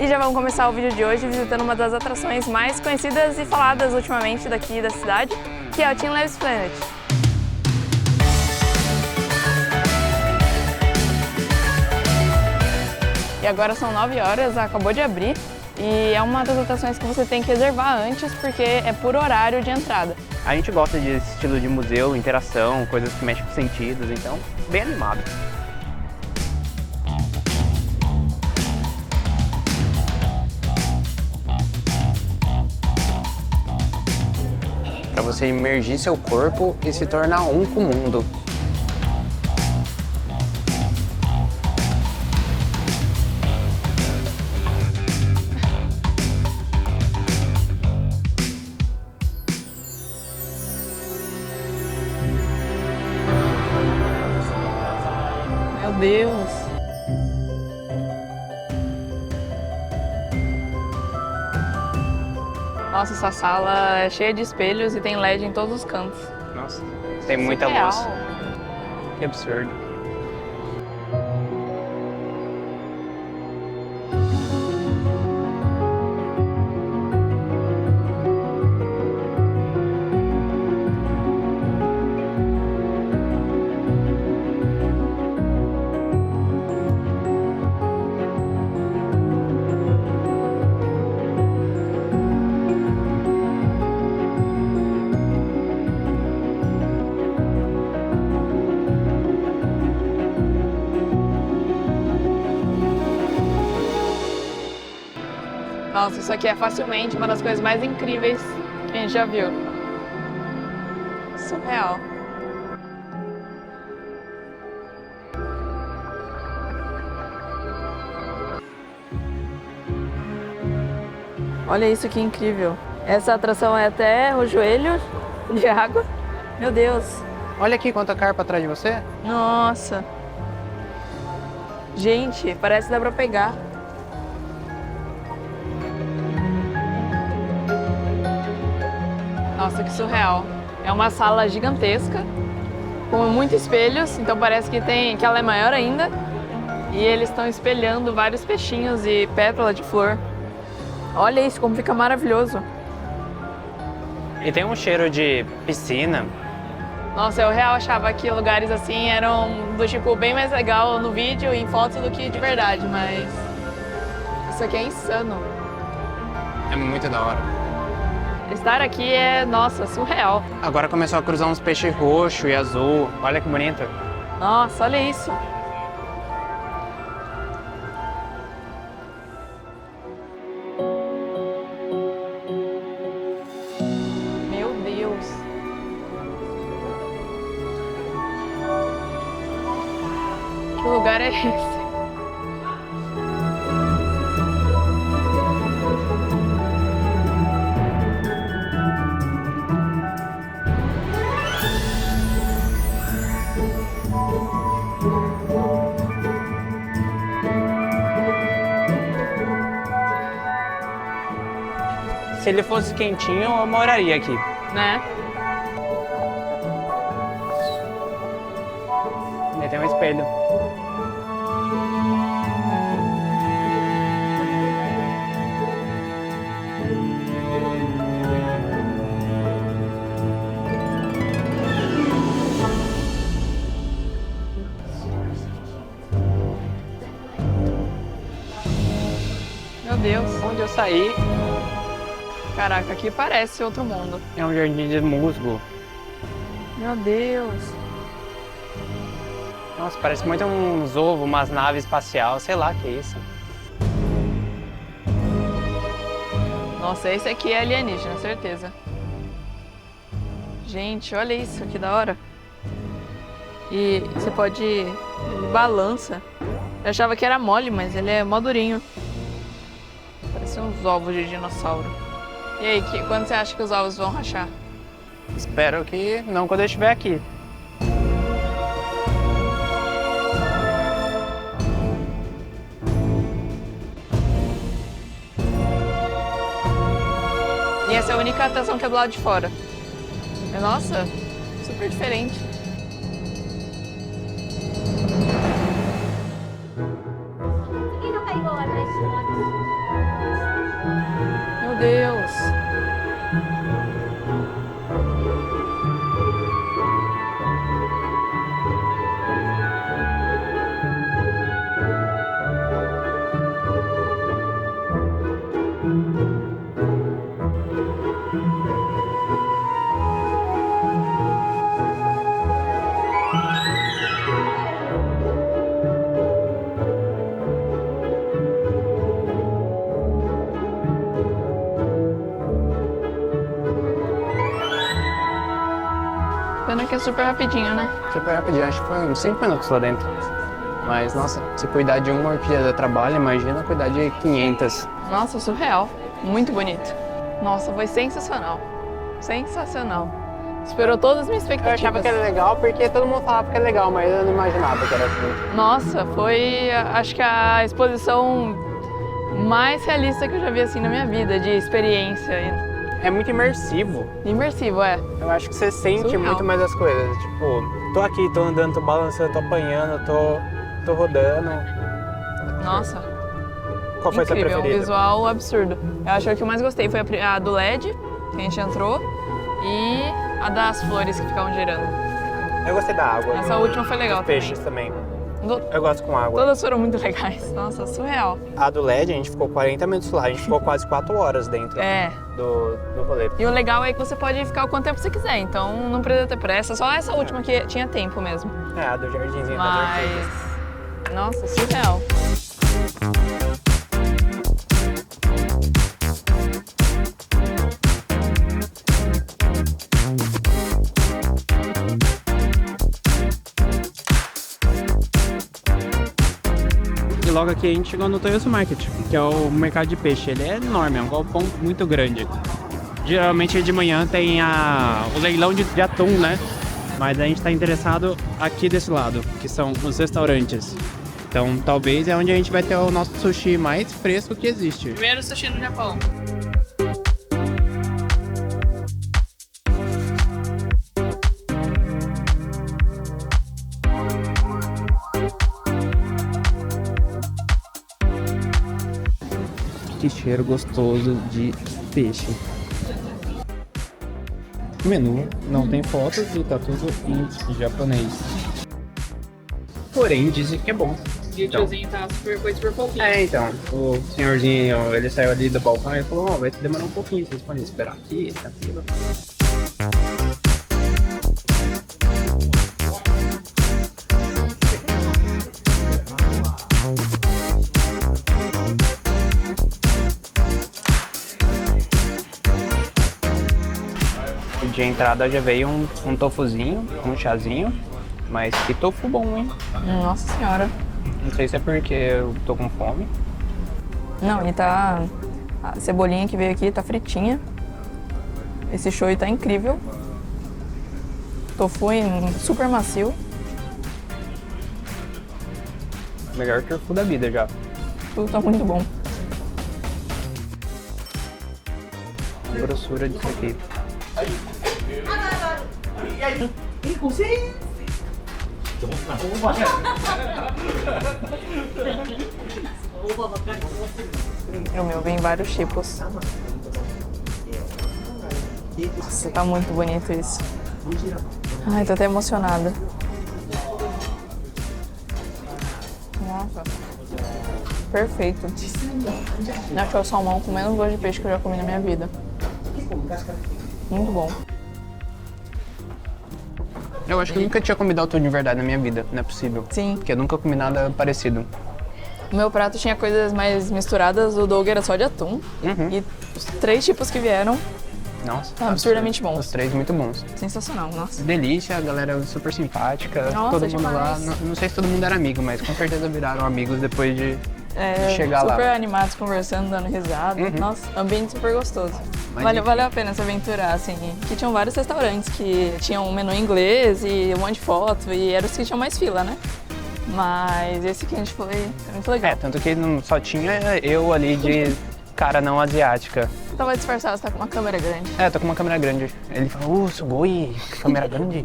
E já vamos começar o vídeo de hoje visitando uma das atrações mais conhecidas e faladas ultimamente daqui da cidade, que é o Team Levis Planet. E agora são 9 horas, acabou de abrir, e é uma das atrações que você tem que reservar antes, porque é por horário de entrada. A gente gosta desse estilo de museu, interação, coisas que mexem com sentidos, então bem animado. Para você imergir seu corpo e se tornar um com o mundo. Meu Deus! Nossa, essa sala é cheia de espelhos e tem LED em todos os cantos. Nossa, tem muita Surreal. luz. Que absurdo. Nossa, isso aqui é facilmente uma das coisas mais incríveis que a gente já viu. Surreal. Olha isso que incrível. Essa atração é até o joelho de água. Meu Deus. Olha aqui quanta carpa atrás de você. Nossa. Gente, parece que dá pra pegar. Nossa, que surreal. É uma sala gigantesca, com muitos espelhos, então parece que ela é maior ainda. E eles estão espelhando vários peixinhos e pétala de flor. Olha isso, como fica maravilhoso. E tem um cheiro de piscina. Nossa, eu real achava que lugares assim eram do tipo bem mais legal no vídeo e em fotos do que de verdade, mas isso aqui é insano. É muito da hora. Estar aqui é, nossa, surreal. Agora começou a cruzar uns peixes roxo e azul. Olha que bonito. Nossa, olha isso. Meu Deus. Que lugar é esse? Se ele fosse quentinho, eu moraria aqui. Né? Ele tem um espelho. Meu Deus. Onde eu saí Caraca, aqui parece outro mundo. é um jardim de musgo. Meu Deus. Nossa, parece muito uns ovos, umas naves espacial, sei lá que é isso. Nossa, esse aqui é alienígena, certeza. Gente, olha isso, que da hora. E você pode... Ele balança. Eu achava que era mole, mas ele é mó durinho. Parece uns ovos de dinossauro. E aí, quando você acha que os ovos vão rachar? Espero que não quando eu estiver aqui. E essa é a única atração que é do lado de fora. Nossa, super diferente. Sige na kayo, guys. é que é super rapidinho, né? Super rapidinho, acho que foi uns 5 minutos lá dentro. Mas, nossa, se cuidar de uma orquídea dá trabalho, imagina cuidar de 500. Nossa, surreal. Muito bonito. Nossa, foi sensacional. Sensacional. Superou todas as minhas Eu expectativas. achava que era legal porque todo mundo falava que era legal, mas eu não imaginava que era assim. Nossa, foi, acho que a exposição mais realista que eu já vi assim na minha vida, de experiência. É muito imersivo. Imersivo, é. Eu acho que você sente Surreal. muito mais as coisas. Tipo, tô aqui, tô andando, tô balançando, tô apanhando, tô rodando. Nossa, Qual foi a sua incrível, um preferida? visual absurdo. Eu acho que a que eu mais gostei foi a do LED, que a gente entrou, e a das flores que ficavam girando. Eu gostei da água. Essa última foi legal Dos peixes também. também. Eu gosto com água. Todas foram muito legais. Nossa, surreal. A do LED, a gente ficou 40 minutos lá, a gente ficou quase 4 horas dentro É. do rolê. E o legal é que você pode ficar o quanto tempo você quiser, então não precisa ter pressa. Só essa última que tinha tempo mesmo. É, a do jardinzinho das orquídeas. Mas, nossa, surreal. E logo aqui a gente chegou no Toyosu Market, que é o mercado de peixe. Ele é enorme, é um galpão muito grande. Geralmente de manhã tem o leilão de atum, né? Mas a gente está interessado aqui desse lado, que são os restaurantes. Então talvez é onde a gente vai ter o nosso sushi mais fresco que existe. Primeiro sushi no Japão. Que cheiro gostoso de peixe. O menu não tem fotos e tá tudo em japonês. Porém, dizem que é bom. E o tiozinho tá foi super fofinho. É, então, o senhorzinho, ele saiu ali do balcão e falou, vai demorar um pouquinho, vocês podem esperar aqui, tranquilo. De entrada já veio um tofuzinho, um chazinho, mas que tofu bom, hein? Nossa senhora. Não sei se é porque eu tô com fome. Não, e tá... A cebolinha que veio aqui tá fritinha. Esse shoyu tá incrível. Tofu super macio. Melhor tofu da vida já. Tudo tá muito bom. A grossura disso aqui. O meu vem em vários tipos. Nossa, tá muito bonito isso. Ai, tô até emocionada. Nossa. Perfeito. Acho que é o salmão com menos gosto de peixe que eu já comi na minha vida. Muito bom. Eu acho que eu nunca tinha comido atum de verdade na minha vida, não é possível. Sim. Porque eu nunca comi nada parecido. O meu prato tinha coisas mais misturadas, o Doug era só de atum. E os 3 tipos que vieram, Nossa. absurdamente bons. Os 3 muito bons. Sensacional, nossa. Delícia, a galera super simpática. Nossa, todo mundo lá. demais. Não sei se todo mundo era amigo, mas com certeza viraram amigos depois de É, chegar lá. super animados, conversando, dando risada. Nossa, ambiente super gostoso. Valeu a pena se aventurar, assim. Que tinham vários restaurantes que tinham um menu em inglês e um monte de foto, e eram os que tinham mais fila, né? Mas esse que a gente foi muito legal. É, tanto que não só tinha eu ali de cara não asiática. Tava disfarçado, você tá com uma câmera grande. É, tô com uma câmera grande. Ele falou, sugoi, câmera grande.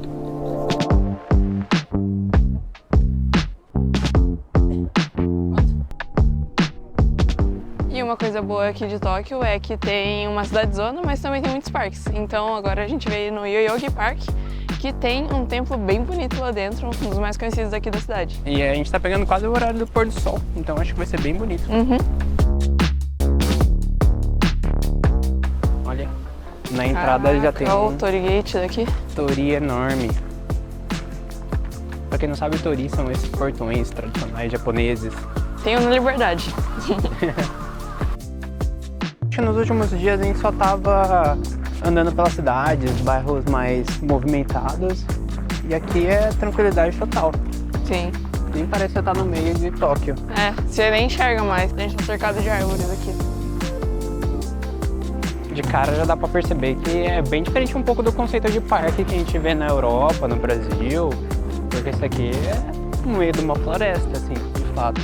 E uma coisa boa aqui de Tóquio é que tem uma cidade zona, mas também tem muitos parques. Então agora a gente veio no Yoyogi Park, que tem um templo bem bonito lá dentro, um dos mais conhecidos aqui da cidade. E a gente tá pegando quase o horário do pôr do sol, então acho que vai ser bem bonito. Olha, na entrada já tem Olha o um Torigate daqui. tori enorme. Pra quem não sabe, tori são esses portões tradicionais japoneses. Tem um na Liberdade. Acho que nos últimos dias a gente só tava andando pela cidade, os bairros mais movimentados, E aqui é tranquilidade total. Sim. Nem parece que você tá no meio de Tóquio. É, você nem enxerga mais. A gente tá cercado de árvores aqui. De cara já dá pra perceber que é bem diferente um pouco do conceito de parque que a gente vê na Europa, no Brasil. Porque isso aqui é no meio de uma floresta, assim, de fato.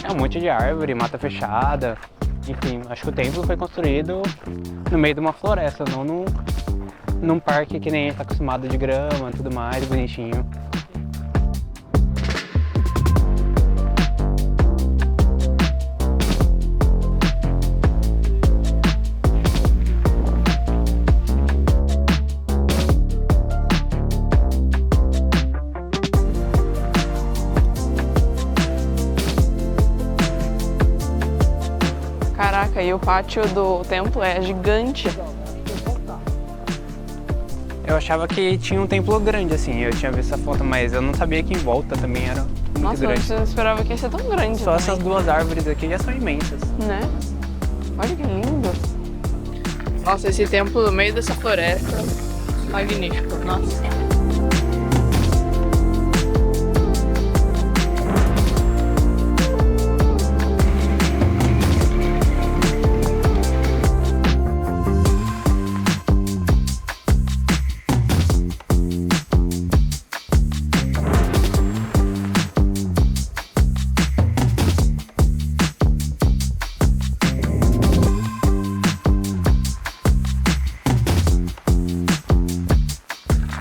É um monte de árvore, mata fechada. Enfim, acho que o templo foi construído no meio de uma floresta, não num parque que nem a gente tá acostumado de grama e tudo mais, bonitinho. Caraca, e o pátio do templo é gigante. Eu achava que tinha um templo grande, assim, eu tinha visto essa foto, mas eu não sabia que em volta também era muito Nossa, grande. eu não esperava que ia ser tão grande. Só também, essas duas árvores aqui já são imensas. né? Olha que lindo. Nossa, esse templo no meio dessa floresta, magnífico. Nossa.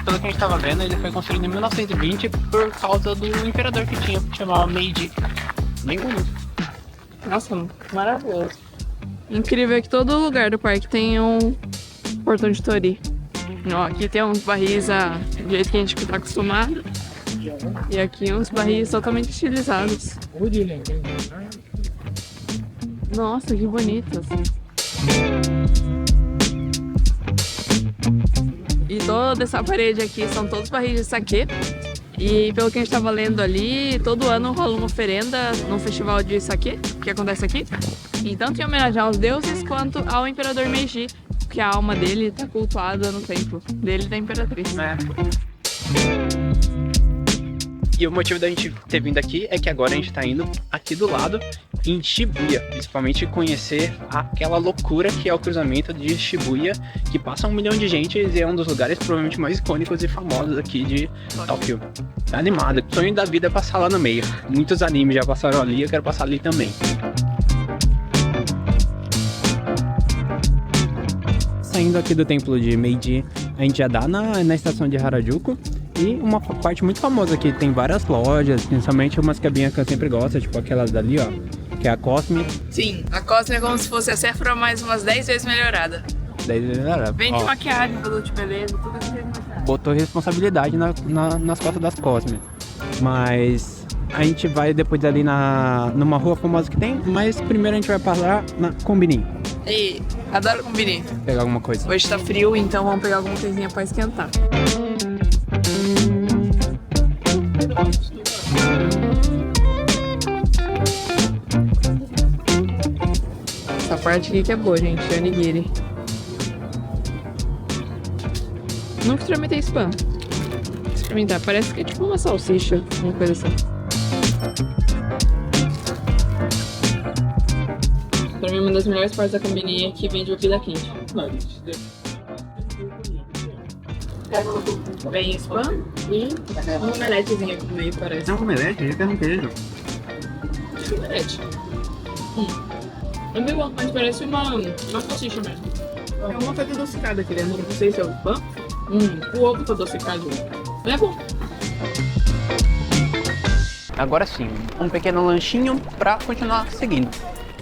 Pelo que a gente tava vendo, ele foi construído em 1920 por causa do imperador que tinha, que chamava Meiji. Bem bonito. Nossa, maravilhoso. Incrível que todo lugar do parque tem um portão de Tori. Ó, aqui tem uns barris do jeito que a gente tá acostumado. E aqui uns barris totalmente estilizados. Nossa, que bonitos. E toda essa parede aqui são todos barris de saquê. E pelo que a gente estava lendo ali, todo ano rola uma oferenda no festival de saquê, que acontece aqui. Então tem homenagem aos deuses quanto ao imperador Meiji, que a alma dele está cultuada no templo dele e da imperatriz. É. E o motivo da gente ter vindo aqui é que agora a gente tá indo aqui do lado em Shibuya, principalmente conhecer aquela loucura que é o cruzamento de Shibuya, que passa 1 milhão de gente e é um dos lugares provavelmente mais icônicos e famosos aqui de Tóquio. Tá animado, o sonho da vida é passar lá no meio. Muitos animes já passaram ali, eu quero passar ali também. Saindo aqui do templo de Meiji, a gente já dá na estação de Harajuku. E uma parte muito famosa aqui, tem várias lojas, principalmente umas que a Bianca sempre gosta, tipo aquelas dali, ó, que é a Cosme. Sim, a Cosme é como se fosse a Sephora mais umas 10 vezes melhorada. Vende maquiagem, produto de beleza, tudo que tem maquiagem. Botou responsabilidade nas costas das Cosme. Mas a gente vai depois ali numa rua famosa que tem, mas primeiro a gente vai parar na Combini. E adoro combinar. Pegar alguma coisa. Hoje tá frio, então vamos pegar alguma coisinha pra esquentar. Essa parte aqui que é boa, gente, é onigiri. Nunca experimentei spam. Vou experimentar, parece que é tipo uma salsicha, uma coisa assim. Pra mim, uma das melhores partes da combininha é que vende bebida quente. Vem spam e um omeletezinho aqui no meio, parece. É um omelete? Eu quero um queijo. Acho que é omelete. É meio bom, mas parece uma salsicha mesmo. É uma coisa adocicada aqui dentro, não sei se é o pão. O ovo tá adocicado. É bom. Agora sim, um pequeno lanchinho pra continuar seguindo.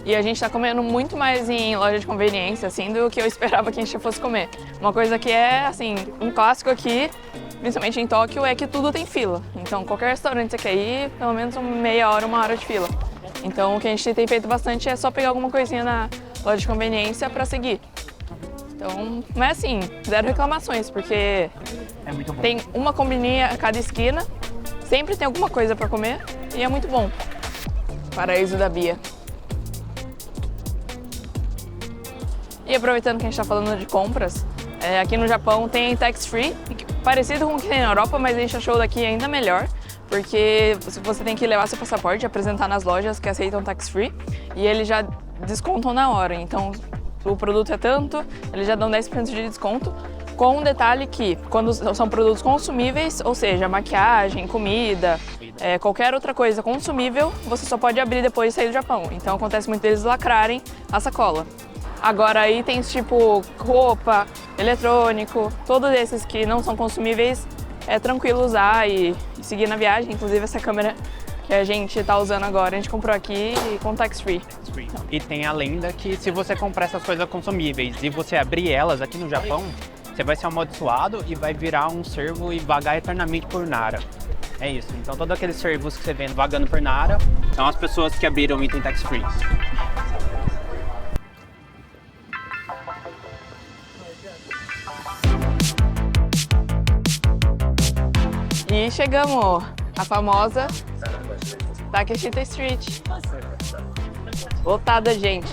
E a gente tá comendo muito mais em loja de conveniência, assim, do que eu esperava que a gente fosse comer. Uma coisa que é, assim, um clássico aqui, principalmente em Tóquio, é que tudo tem fila. Então, qualquer restaurante que você quer ir, pelo menos meia hora, 1 hora de fila. Então, o que a gente tem feito bastante é só pegar alguma coisinha na loja de conveniência pra seguir. Então, mas assim, 0 reclamações, porque É muito bom. tem uma combininha a cada esquina, sempre tem alguma coisa pra comer e é muito bom. Paraíso da Bia. E aproveitando que a gente tá falando de compras, Aqui no Japão tem tax free, parecido com o que tem na Europa, mas a gente achou daqui ainda melhor, porque você tem que levar seu passaporte, apresentar nas lojas que aceitam tax free e eles já descontam na hora. Então o produto é tanto, eles já dão 10% de desconto, com um detalhe que quando são produtos consumíveis, ou seja, maquiagem, comida, qualquer outra coisa consumível, você só pode abrir depois de sair do Japão. Então acontece muito deles lacrarem a sacola. Agora itens tipo roupa, eletrônico, todos esses que não são consumíveis, é tranquilo usar e seguir na viagem. Inclusive essa câmera que a gente está usando agora, a gente comprou aqui com tax free. E tem a lenda que se você comprar essas coisas consumíveis e você abrir elas aqui no Japão, você vai ser amaldiçoado e vai virar um servo e vagar eternamente por Nara. É isso. Então todos aqueles servos que você vê vagando por Nara são as pessoas que abriram item tax free. E chegamos à famosa Takeshita Street. Lotada, gente.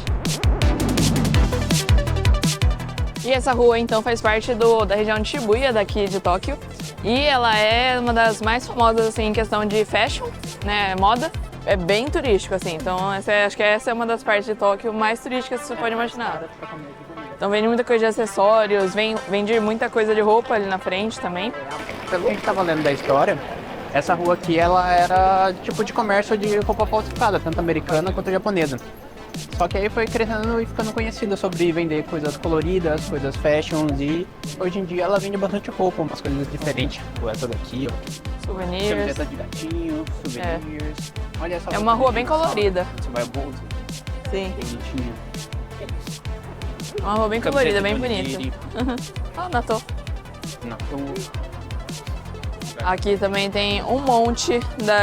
E essa rua, então, faz parte da região de Shibuya, daqui de Tóquio. E ela é uma das mais famosas, assim, em questão de fashion, né, moda. É bem turístico, assim. Então, acho que essa é uma das partes de Tóquio mais turísticas que você pode imaginar. Então, vende muita coisa de acessórios, vende muita coisa de roupa ali na frente também. Pelo que a gente tava lendo da história, essa rua aqui, ela era tipo de comércio de roupa falsificada, tanto americana quanto japonesa. Só que aí foi crescendo e ficando conhecida sobre vender coisas coloridas, coisas fashions, e hoje em dia ela vende bastante roupa, umas coisas diferentes. Tipo essa daqui, ó. Souvenirs. Camiseta de gatinho, souvenirs. Olha essa. É uma rua bem colorida. Você vai bolsa. Sim. Bonitinho. Uma rua bem colorida, bem bonita. Ah, Nato. Aqui também tem um monte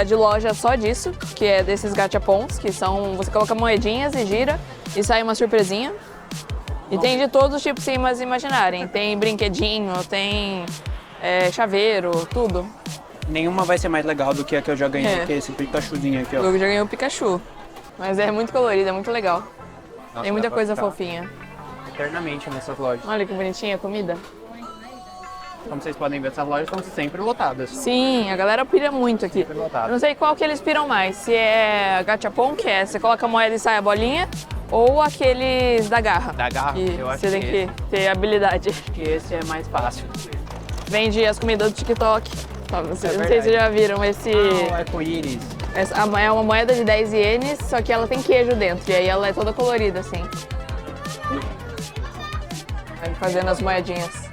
de loja só disso, que é desses gachapons, que são, você coloca moedinhas e gira e sai uma surpresinha. E tem de todos os tipos que vocês imaginarem. Tem brinquedinho, tem chaveiro, tudo. Nenhuma vai ser mais legal do que a que eu já ganhei, que é esse Pikachuzinho aqui, ó. Eu já ganhei o Pikachu, mas é muito colorido, é muito legal. Nossa, tem muita dá pra coisa ficar fofinha. Eternamente nessas lojas. Olha que bonitinha a comida. Como vocês podem ver, essas lojas estão sempre lotadas. Sim, a galera pira muito aqui. Sempre lotadas. Eu não sei qual que eles piram mais, se é gachapon, que é você coloca a moeda e sai a bolinha, ou aqueles da garra. Da garra? Que Eu acho você tem que que ter habilidade. que esse é mais fácil. Vende as comidas do TikTok. Não sei se verdade. vocês já viram esse... Ah, o arco-íris. É uma moeda de 10 ienes, só que ela tem queijo dentro. E aí ela é toda colorida, assim. Vai fazendo as moedinhas.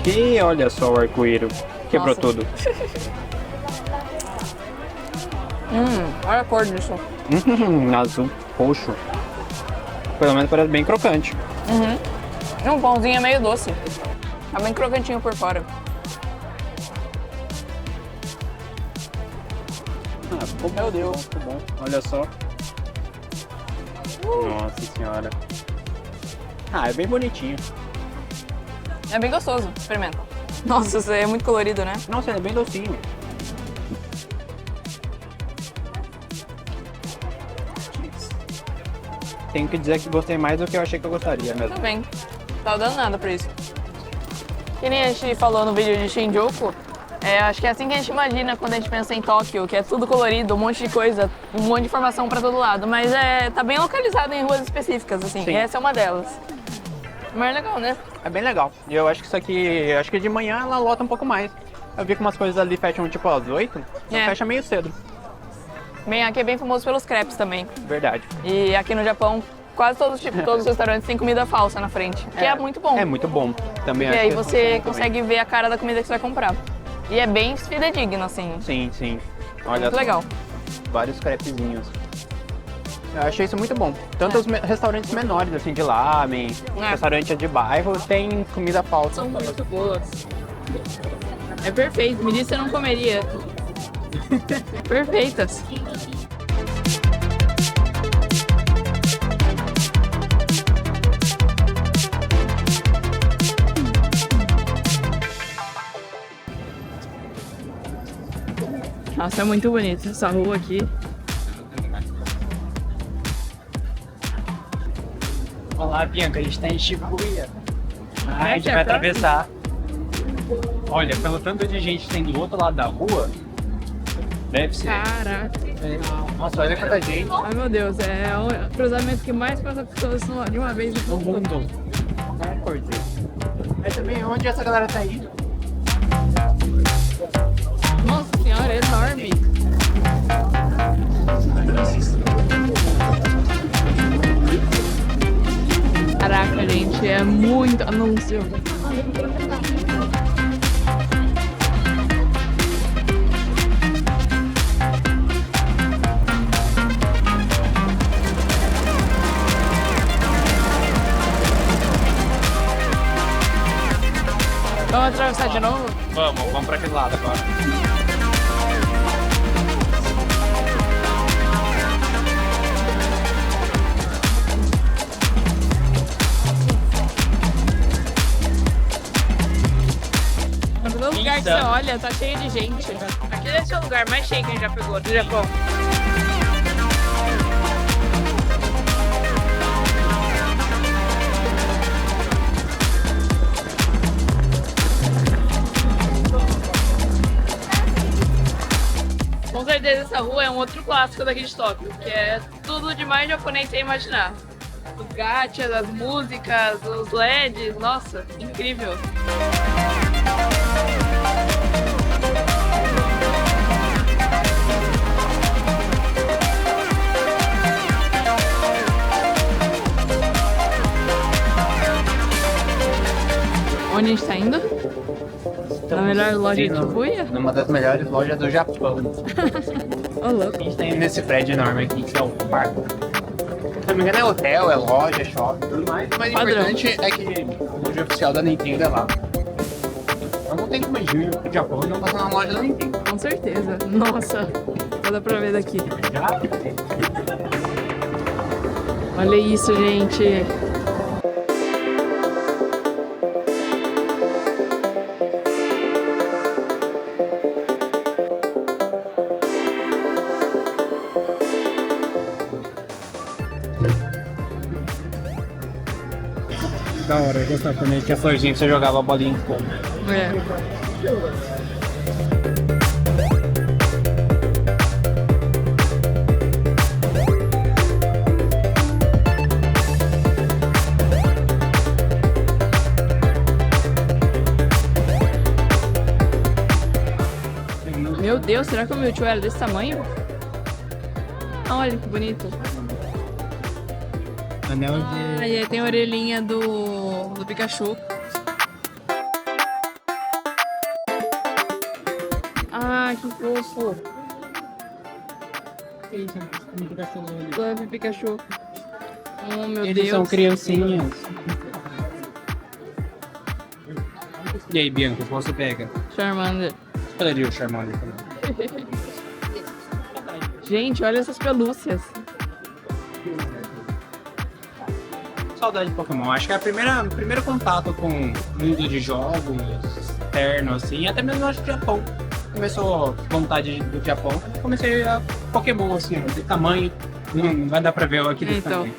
E olha só o arco-íris. Quebrou Nossa. tudo. Olha a cor disso. Azul, roxo. Pelo menos parece bem crocante. Um pãozinho é meio doce. Tá bem crocantinho por fora. Meu Deus. Ficou bom. Olha só. Nossa senhora. Ah, é bem bonitinho. É bem gostoso. Experimenta. Nossa, isso é muito colorido, né? Nossa, ele é bem docinho. Tenho que dizer que gostei mais do que eu achei que eu gostaria mesmo. Tudo bem. Tá dando nada pra isso. Que nem a gente falou no vídeo de Shinjuku, acho que é assim que a gente imagina quando a gente pensa em Tóquio, que é tudo colorido, um monte de coisa, um monte de informação pra todo lado, mas tá bem localizado em ruas específicas, assim, Sim. e essa é uma delas. Mas é legal, né? É bem legal. E eu acho que isso aqui, acho que de manhã ela lota um pouco mais. Eu vi que umas coisas ali fecham tipo às 8, então É. fecha meio cedo. Bem, aqui é bem famoso pelos crepes também. Verdade. E aqui no Japão, quase todos os restaurantes têm comida falsa na frente, que é muito bom. É muito bom. Também E acho aí que você também. consegue ver a cara da comida que você vai comprar. E é bem fidedigno, assim. Sim, sim. Olha Muito só. legal. Vários crepezinhos. Eu achei isso muito bom. Tanto os restaurantes menores, assim, de lamen, restaurante de bairro, tem comida falsa. São muito boas. É perfeito. Me disse que eu não comeria. Perfeitas. Nossa, é muito bonito essa rua aqui. Olá, Bianca, a gente tá em Shibuya. A gente que é vai pra- atravessar. Olha, pelo tanto de gente que tem do outro lado da rua, deve ser. Caraca. Nossa, olha quanta gente. Ai, meu Deus, é o cruzamento que mais passa pessoas de uma vez no No mundo. mundo. Mas também, onde essa galera tá indo? Nossa senhora, é enorme. Caraca, gente, é muito anúncio. Vamos atravessar de novo? Vamos pra aquele lado agora. No lugar que você olha, tá cheio de gente. Aqui deve ser o lugar mais cheio que a gente já pegou do Japão. Com certeza essa rua é um outro clássico daqui de Tóquio, que é tudo de mais japonês sem imaginar. Os gachas, as músicas, os LEDs, nossa, incrível. Onde a gente tá indo? Na melhor loja de Shibuya? Numa das melhores lojas do Japão. Ô, louco. A gente tá indo nesse prédio enorme aqui, que é o parque. Se não me engano é hotel, é loja, shopping, tudo mais. O mais Padrão. importante é que a loja oficial da Nintendo é lá. Eu não tenho como ir pro Japão e não passar na loja da Nintendo. Com certeza. Nossa, dá pra ver daqui. Já? Olha isso, gente. Da hora, eu gostava também que a florzinha você jogava a bolinha em fogo. É. Meu Deus, será que o Mewtwo era desse tamanho? Ah, olha que bonito. Anel Ah, e aí tem a orelhinha do Pikachu. Ah, que fofo. Love Pikachu. Oh, meu Eles Deus. são criancinhas. E aí, Bianca, qual você pega? Charmander. Escolheria o Charmander também. Gente, olha essas pelúcias. Saudade de Pokémon. Acho que é o primeiro contato com o mundo de jogos externo, assim, até mesmo acho que o Japão. Começou vontade do Japão, comecei a Pokémon, assim, de tamanho. Não vai dar pra ver aqui desse Então. tamanho.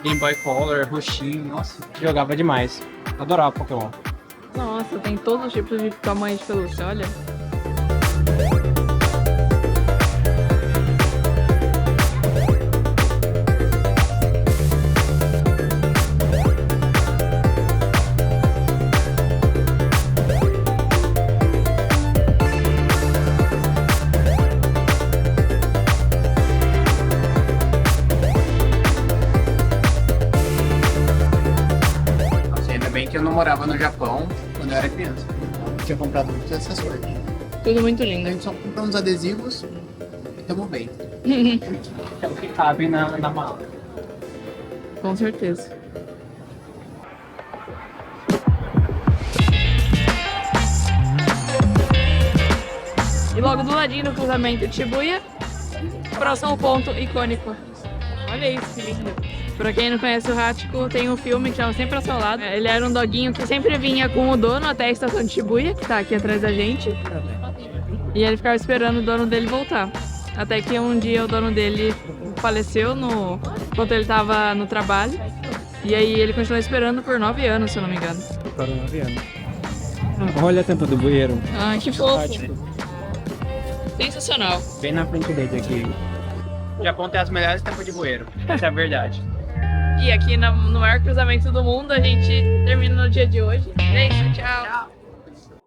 Game Boy Color, roxinho, nossa, jogava demais. Adorava Pokémon. Nossa, tem todos os tipos de tamanho de pelúcia, olha. Nossa, ainda bem que eu não morava no Japão quando eu era criança. Eu tinha comprado muitas dessas coisas. Tudo muito A lindo. gente só comprou uns adesivos e tamo bem. É o que cabe na mala. Com certeza. E logo do ladinho do cruzamento de Shibuya, próximo ponto icônico. Olha isso, que lindo. Pra quem não conhece o Hachiko, tem um filme que chama Sempre ao Seu Lado. Ele era um doguinho que sempre vinha com o dono até a estação de Shibuya, que tá aqui atrás da gente. E ele ficava esperando o dono dele voltar. Até que um dia o dono dele faleceu enquanto ele tava no trabalho. E aí ele continuou esperando por 9 anos, se eu não me engano. Foram 9 anos. Olha a tampa do bueiro. Ah, que fofo. Prático. Sensacional. Bem na frente dele aqui. O Japão tem as melhores tampas de bueiro. Essa é a verdade. E aqui no maior cruzamento do mundo, a gente termina no dia de hoje. É isso, tchau.